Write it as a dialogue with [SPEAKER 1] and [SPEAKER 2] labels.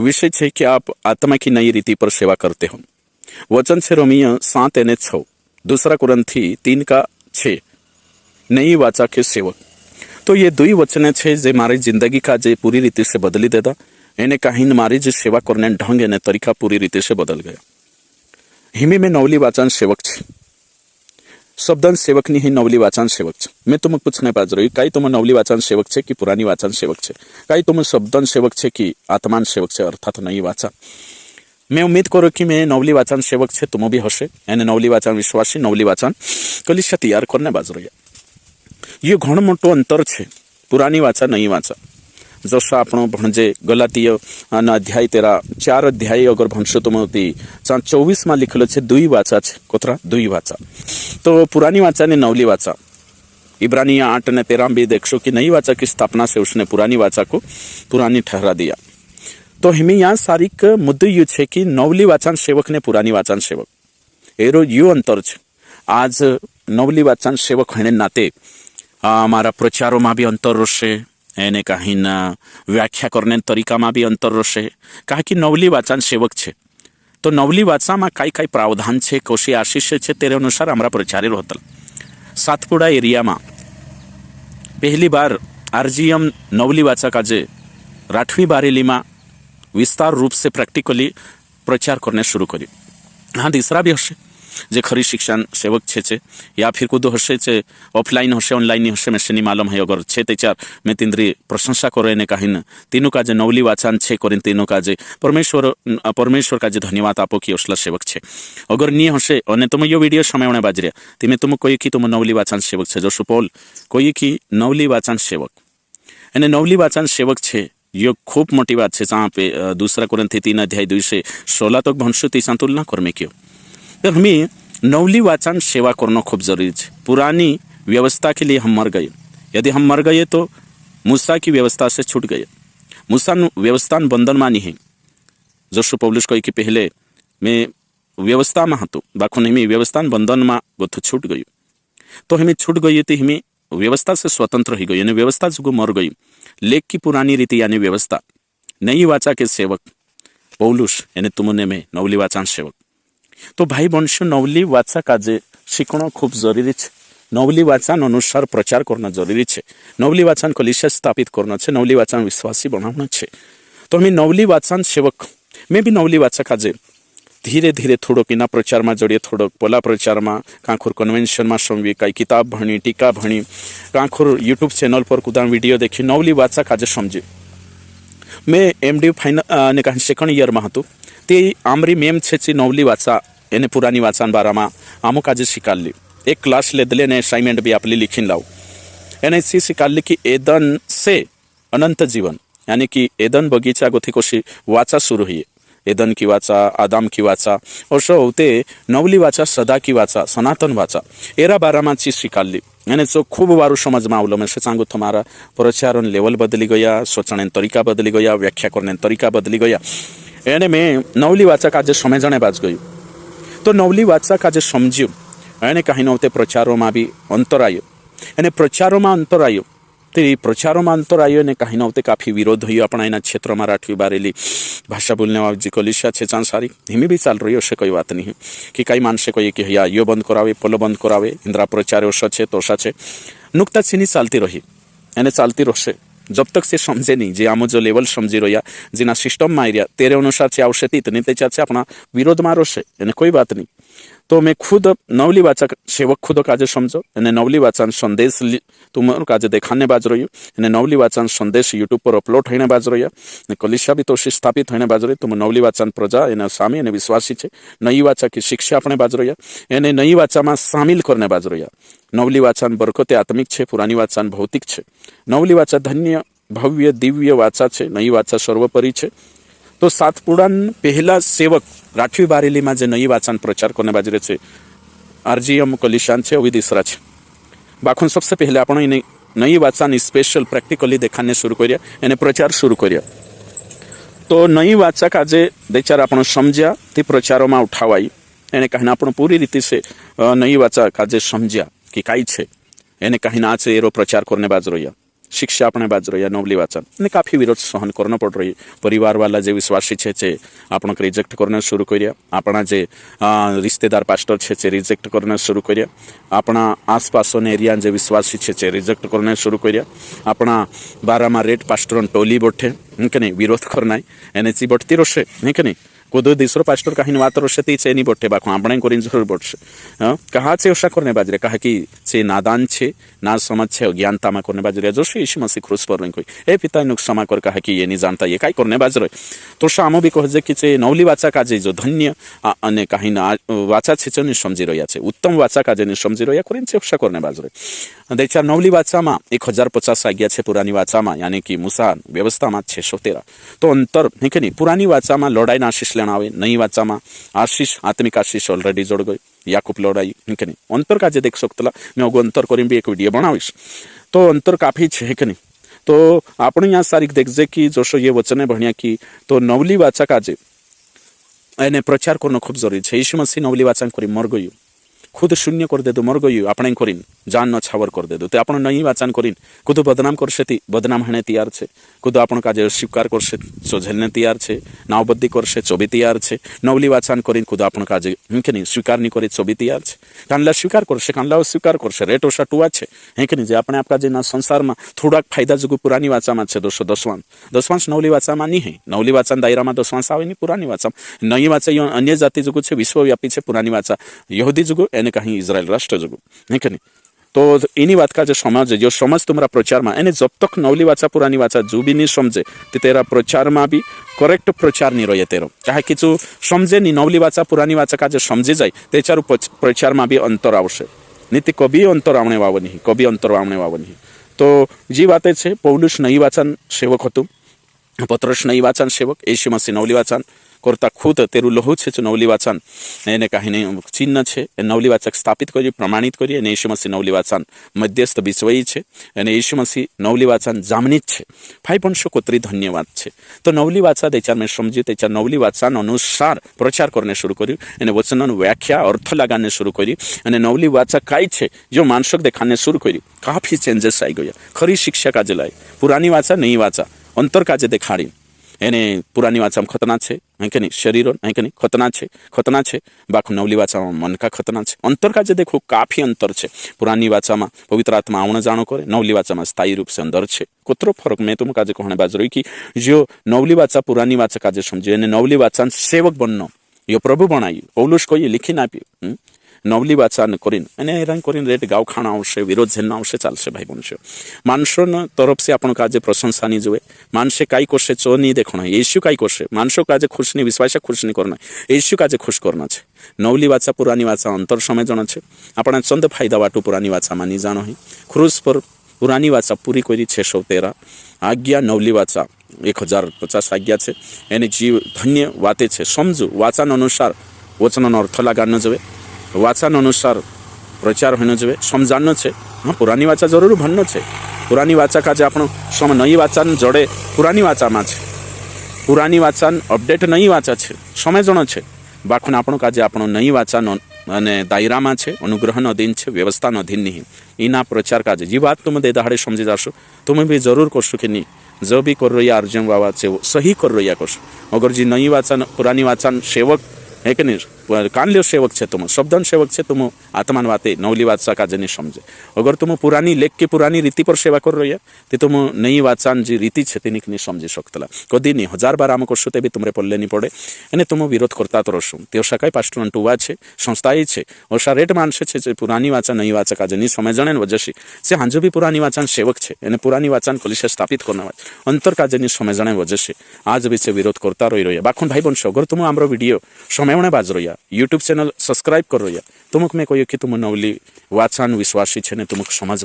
[SPEAKER 1] विषय है कि आप आत्मा की नई रीति पर सेवा करते हो। वचन से रोमीय 7:6, दूसरा कुरंथी 3:6, नई वाचा के सेवक। तो ये दुई वचन है जे मारी जिंदगी का जे पूरी रीति से बदली देता। एने कहीं मारी जो सेवा करने ढंग एने तरीका पूरी रीति से बदल गया। हिमी में नवली वाचन सेवक छे, शब्दन सेवक नहीं नवली वाचन सेवक छे। मैं तुम पूछने पाज रही कई तुम नवली वाचन सेवक छे कि पुरानी वाचन सेवक छे, कई तुम शब्दन सेवक छे कि आत्मान सेवक छे अर्थात नई वाचा। मैं उम्मीद करूँ कि मैं नवली वाचन सेवक छे, तुम भी हसे एने नवली वाचन विश्वासी नवली वाचन कलिशा तैयार करने बाज रही। ये घण मोटो अंतर छे पुरानी वाचा नई वाचा। जसं आपण भणजे गलातीय अध्याय 13 4 अध्याय अगर भणशो तुम 24 में लिखल छे दुई वाचा छे। कोतरा दुई वाचा। तो पुरानी वाचा ने नवली वाचा। इब्रानिया 8:13 भी देखो कि नई वाचा की स्थापना से उसने पुरानी वाचा को पुरानी ठहरा दिया। तो हमें यहाँ सारिक मुद्दे यू छे कि नवली वाचन सेवक ने पुरानी वाचन सेवक एरो यू अंतर छे। आज नवली वाचन सेवक होने नाते हमारा प्रचारों में भी अंतर रोशे, एने कहीं व्याख्या करने तरीका में भी अंतर रोशे। कहा कि नवली वाचन सेवक छे तो नवली वाचा में कई कई प्रावधान छे, कोशी आशीष छे, तेरे अनुसार हमारा प्रचारी होतल। सातपुड़ा एरिया में पहली बार आरजीएम नवली वाचा का जे राठवी बारेली में विस्तार रूप से प्रैक्टिकली प्रचार करने शुरू करी। हाँ तीसरा भी हसे जे खरी शिक्षण सेवक छे या फिर कुछ हसे छे ऑफलाइन हसे ऑनलाइन हसे मैं नहीं मालूम है। अगर छे ते चार मैं तिंद्री प्रशंसा करे ने कहीं तीनों का जे नवली वाचन छे करें तीनों का जे परमेश्वर का जे धन्यवाद आपो कि उसला सेवक छे। अगर नहीं हसे और तुम यो वीडियो समय होने बाजरिया तिमे तुम कोई कि तुम नवली वाचन सेवक छे। जो सुपौल कोई कि नवली वाचन सेवक एने नवली वाचन सेवक छे यो खूब मोटी बात है। जहाँ पे दूसरा कुरंथी 3:2-16 तक भंशु तीसा तुलना कर में क्यों तो हमें नवली वाचन सेवा करना खूब जरूरी है। पुरानी व्यवस्था के लिए हम मर गए। यदि हम मर गए तो मूसा की व्यवस्था से छूट गए। मूसा व्यवस्था बंधन मानी है। जोशु पौलुस कही कि पहले मैं व्यवस्था में हूँ बाखुन हमें व्यवस्था बंधन में गोथु छूट गई। तो हमें छूट गई तो हमें व्यवस्था से स्वतंत्र ही गई यानी व्यवस्था जो मर गई। लेख की पुरानी रीति यानी व्यवस्था नई वाचा के सेवक पौलुस यानी तुमने में नवली वाचन सेवक। तो भाई वंश नवली वाचा का जे शिकणो खूब जरूरी है। नवली वाचन अनुसार प्रचार करना जरूरी है। नवली वाचन कलिशा स्थापित करना है। नवली वाचन विश्वासी बनाना है। तो हमें नवली वाचन सेवक में भी नवली वाचा का जे धीरे धीरे थोड़ो किना प्रचार में जोड़िए, थोड़ो पोला प्रचार में कांखुर कन्वेंशन में समझी, कई किताब भणी, टीका भणी, कांखुर यूट्यूब चैनल पर कुदा वीडियो देखी नवली वाचा काजे समझे। मैं MD फाइनल ने कहीं सेकंड ईयर में हूँ ते आमरी मेम छे नवली वाचा एने पुरानी वाचन बारा में आमो काजे शिकाली। एक क्लास ले दिले ने असाइनमेंट भी आपली लिखीन लाओ। एने सी शिकाली कि एदन से अनंत जीवन यानी कि एदन बगीचा गोथी कोशी वाचा शुरू हुई। एदन की वाचा, आदम की वाचा और सो होते नवली वाचा, सदा की वाचा, सनातन वाचा एरा बारा में चीज शिकाली। यानी जो खूब वारू समझ में आवलो। मैं से सांगू तुम्हारा प्रचारण लेवल बदली गया, सोचने तरीका बदली गया, व्याख्या करने तरीका बदली गया। एने में नवली वाचा का जे समझने बाज गई। तो नवली वाचा का जे समझ्यू एने कहीं नवते प्रचारों में भी अंतर आयो। एने प्रचारों में अंतर आयो तो प्रचारों में अंतर आयो ने कहीं नवते काफ़ी विरोध हुई अपना इन क्षेत्रों में राठवी बारेली भाषा बोलने वाली जी कलिशा छे चांद सारी हिमी भी चल रही है। उससे कोई बात नहीं है कि कई मानसे कोई कि या यो बंद करावे, पोलो बंद करावे, इंदिरा प्रचार ओसा छे तोसा छे नुकता चीनी चालती रही एने चालती रहे जब तक से समझे नहीं जे आमो जो लेवल समझी रहा जिना सिस्टम में आई तेरे अनुसार से आवश्य इतनी ते से अपना विरोध में रोसे एने कोई बात नहीं। तो मैं खुद नवली वाचा सेवक खुद काजे समझो एने नवली वाचन संदेश तुम काजे देखाने बाज रही एने नवली वाचन संदेश यूट्यूब पर अपलोड होने बाज रही है। कलिशा भी तो स्थापित होने बाज रही। तुम नवली वाचन प्रजा एने सामी एने विश्वासी है। नई वाचा की शिक्षा अपने बाज रही एने नई वाचा में शामिल करने बाज रही। नवली वाचन बरकते आत्मिक है, पुरानी वाचन भौतिक है। नवली वाचा धन्य भव्य दिव्य वाचा है, नई वाचा सर्वोपरि है। तो सातपुड़ान पहला सेवक राठवी बारेली में नई वाचन प्रचार करने बाजरे छे आरजीएम कलिशान छे अभी तीसरा छे। बाखुन सबसे पहले आपण नई वाचन स्पेशल प्रैक्टिकली देखाने शुरू करिया एने प्रचार शुरू करिया। तो नई वाचा का जे देचार आपण समझ्या ती प्रचारों में उठावाई एने कहीं आपण पूरी रीति से नई वाचा का जे समझ्या कि काई छे एने कहीं ना एरो प्रचार करने बाज रही। शिक्षा अपने बाज रही नवली वाचन ने काफ़ी विरोध सहन करना पड़ रही परिवार वाला जे विश्वासी है आपण को रिजेक्ट करना शुरू करिया अपना जे रिश्तेदार पास्टर है रिजेक्ट करना शुरू करिया अपना आसपास एरिया जे विश्वासी है रिजेक्ट करना शुरू करिया अपना बारामा रेड पास्टर टोली बोठे है नहीं विरोध करना एनएची बढ़ती रोसे है कि नहीं कोदो दिसरो पास्टर काही वात रोसे ती चेनी बोठे बाखो आपण करीन जरूर बोठसे कहा से ओषा करने बाजरे कहा कि से नादान छे ना समझ छे अज्ञानता में करने बाजरे जो यीशु मसीह क्रूस पर कोई ए पिता नुक क्षमा कर कहा कि ये नहीं जानता ये काय करने बाजरे तो शामो भी कहे कि से नवली वाचा काजे जो धन्य अने काही ना वाचा छे चनी समझी रह्या छे उत्तम वाचा काजे ने समझी रह्या करीन से ओषा करने बाजरे देचा नवली वाचा में 1050 आज्ञा छे पुरानी वाचा में यानी कि मूसा व्यवस्था में 613 तो अंतर है कि नहीं पुरानी वाचा में लड़ाई ना आशीष लेना आवे नई वाचा में आशीष आत्मिक आशीष ऑलरेडी जोड़ गई याकूब लड़ाई है कि नहीं अंतर का जे देख सकता मैं अगो अंतर करीम भी एक वीडियो बनावीश तो अंतर काफी है कि नहीं तो आपण यहाँ सारीख देखजे कि जोशो ये वचने भण्या कि तो नवली वाचा काजे एने प्रचार करना खूब जरूरी है यीशु मसीह नवली वाचा करी मर गई खुद शून्य कर दे दो मर गई आपण करीन जान न छावर कर दे दो तो आपण नई वाचन करीन खुद बदनाम करसे बदनाम होने तैयार छे खुद आपण काजे स्वीकार करसे सो झेलने तैयार छे नावबद्दी करसे चो भी तैयार छे नवली वाचन करीन खुद आपण काजे के नहीं स्वीकार नहीं करे चो भी तैयार छे कानला स्वीकार करसे कानला स्वीकार करसे रेट ओशा टुआ छे है कि नहीं जे આપણે आपका जे ना संसार में थोड़ा फायदा जगू पुरानी वाचा में छे 210 नवली वाचा में नहीं है नवली वाचा दायरा में 10 आवे नहीं पुरानी वाचा नई वाचा अन्य जाति जगू छे विश्वव्यापी छे पुरानी वाचा यहूदी जगू एने कहीं इजराइल राष्ट्र जगू है कि नहीं तो इनी बात का जो समझ तुम्हारा प्रचार में एने जब तक नवली वाचा पुरानी वाचा जो भी नहीं समझे तो तेरा प्रचार में भी करेक्ट प्रचार नहीं रहे तेरो कहे कि जो समझे नहीं नवली वाचा पुरानी वाचा का जो समझी जाए तेचारू प्रचार में भी अंतर आवशे नीति कभी अंतर आवने वाव नहीं कभी अंतर आवने वाव नहीं तो जी बातें छे पौलुस नई वाचन सेवक हतु पत्रस नई वाचन सेवक यीशु मसीह नवली वाचन करता खुद तेरू लहू छे जो नवली वाचन एने कहीं नहीं चिन्ह छे नवली वाचक स्थापित करी प्रमाणित करी एने यीशु मसीह नवली वाचन मध्यस्थ विश्वयी छे एने यीशु मसीह नवली वाचन जामनीत छे भाई पंशो कोतरी धन्यवाद छे तो नवली वाचा तेचार में समझी तेचार नवली वाचन अनुसार प्रचार करने शुरू कर्यु एने वचनन व्याख्या अर्थ लगाने शुरू करी एने नवली वाचा काय छे जो मानसक देखाने शुरू कर्यु काफी चेंजेस आई गया खरी शिक्षा काजे लाई पुरानी वाचा नई वाचा अंतर काजे देखाड़ी एने पुरानी वाचा में खतना छे है कि नहीं शरीर है कि नहीं खतना छे बाकी नवली वाचा में मन का खतना छे अंतर का जे देखो काफी अंतर छे पुरानी वाचा में पवित्र आत्मा आवण जाणो करे नवली वाचा में स्थायी रूप से अंदर छे कोतरो फरक मैं तुम काजे कहने बाज रही कि जो नवली वाचा पुरानी वाचा काजे समझे एने नवली वाचा सेवक बननो यो प्रभु बनाई पौलुस को ये लिखी ना आप्યું नवली वाचन करीन अने हैरान करीन रेट गाव खाना आवशे विरोध झेलना आवशे चालशे भाई बहन मानसों तरफ से आपण काजे प्रशंसा नहीं जुए मानसे काई करशे चो नहीं देखना यीशु काई करशे मानसों काजे खुश नहीं विश्वास खुश नहीं करना यीशु काजे खुश करना छे नवली वाचा पुरानी वाचा अंतर समय जण छे आपण चंद फायदा वाटू पुरानी वाचा मानी जानो है क्रूस पर पुरानी वाचा पूरी करी 613 आज्ञा नवली वाचा 1050 आज्ञा छे एनी जीव धन्य वाते छे समझू वाचन अनुसार वचननो अर्थ लगानो जोए वाचन अनुसार प्रचार होने जो समझानो छे हाँ पुरानी वाचा जरूर भन्नो छे पुरानी वाचा का जे आपण सम नई वाचन जोड़े पुरानी वाचा में छे पुरानी वाचन अपडेट नई वाचा छे समय जणो छे बाखन आपण का जे आपण नई वाचन अने दायरा में छे अनुग्रह नो अधीन छे व्यवस्था नो अधीन नहीं इना प्रचार का जी बात तुम दे दहाड़े समझी जाशो तुम भी जरूर करशो कि नहीं जो भी कर रही अर्जुन बाबा छे सही कर रही करशो अगर जी नई वाचन पुरानी वाचन सेवक है कि नहीं कानल्यो सेवक छे तुम शब्दन सेवक छे तुम आत्मान वाते नवली वाचा का नहीं समझे अगर तुम पुरानी लेख के पुरानी रीति पर सेवा कर रही है तुम नई वाचान जी रीति छे तेनी नहीं समझी सकता कदी नहीं 1000 बार आम करशो ते भी तुमरे पल्ले नहीं पड़े एने तुम विरोध करता तो रहो तेवसा कई पास्टर टुवा छे संस्थाई छे ओसा रेट मानसे छे पुरानी वाचा नई वाचा का नहीं समय जणे वजह से हांजो भी पुरानी वाचान सेवक छे एने पुरानी वाचान कलिशा स्थापित करना अंतर का नहीं समय जणे वजह से आज भी से विरोध करता रही बाखुन भाई बन अगर तुम आमरो वीडियो समय बाज रही यूट्यूब चैनल सब्सक्राइब कर रही तुमक मैं कही कि तुम नवली वाचन विश्वासी छे ने तुमक समझ